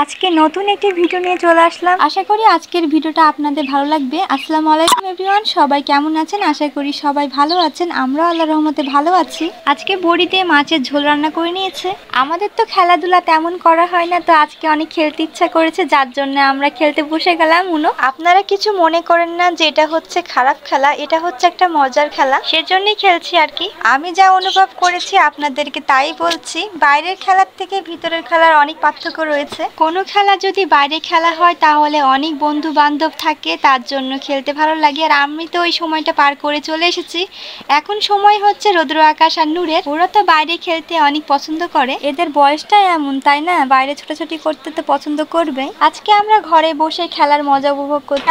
আজকে নতুন একটি ভিডিও নিয়ে চলে আসলাম। আশা করি আজকের ভিডিওটা আপনাদের ভালো লাগবে। আসসালামু আলাইকুম এভরিওয়ান, সবাই কেমন আছেন? আশা করি সবাই ভালো আছেন। আমরা আল্লাহর রহমতে ভালো আছি। আজকে বড়ি দিয়ে মাছের ঝোল রান্না করে নিয়েছে। আমাদের তো খেলাধুলা তেমন করা হয় না, তো আজকে অনেক খেলতে ইচ্ছা করেছে, যার জন্য আমরা খেলতে বসে গেলাম উনো। আপনারা কিছু মনে করেন না যে এটা হচ্ছে খারাপ খেলা, এটা হচ্ছে একটা মজার খেলা, সেজন্যই খেলছি আর কি। আমি যা অনুভব করেছি আপনাদেরকে তাই বলছি। বাইরের খেলার থেকে ভিতরের খেলার অনেক পার্থক্য রয়েছে। কোনো খেলা যদি বাইরে খেলা হয় তাহলে অনেক বন্ধু বান্ধব থাকে, তার জন্য খেলতে ভালো লাগে। আর আমি তো ওই সময়টা পার করে চলে এসেছি। এখন সময় হচ্ছে রৌদ্র আকাশ আর নূরের। ওরা তো বাইরে খেলতে অনেক পছন্দ করে, এদের বয়সটাই এমন, তাই না? বাইরে ছোটাছুটি করতে তো পছন্দ করবে। আজকে আমরা ঘরে বসে খেলার মজা উপভোগ করছি।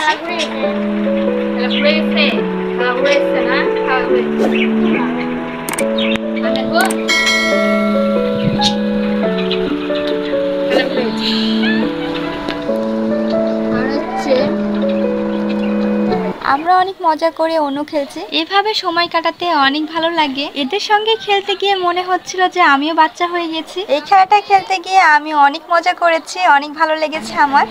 আমরা অনেক মজা করে অনু খেলছি। এভাবে সময় কাটাতে অনেক ভালো লাগে। এদের সঙ্গে খেলতে গিয়ে মনে হচ্ছিল যে আমিও বাচ্চা হয়ে গেছি। এই খেলাটা খেলতে গিয়ে আমি অনেক মজা করেছি, অনেক ভালো লেগেছে আমার।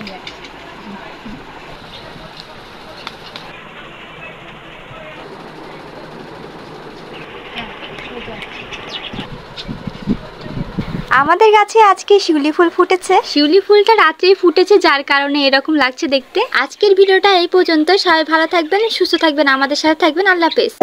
আমাদের গাছে আজকে শিউলি ফুল ফুটেছে। শিউলি ফুলটা রাত্রেই ফুটেছে, যার কারণে এরকম লাগছে দেখতে। আজকের ভিডিওটা এই পর্যন্ত। সবাই ভালো থাকবেন, সুস্থ থাকবেন, আমাদের সাথে থাকবেন। আল্লাহ হাফেজ।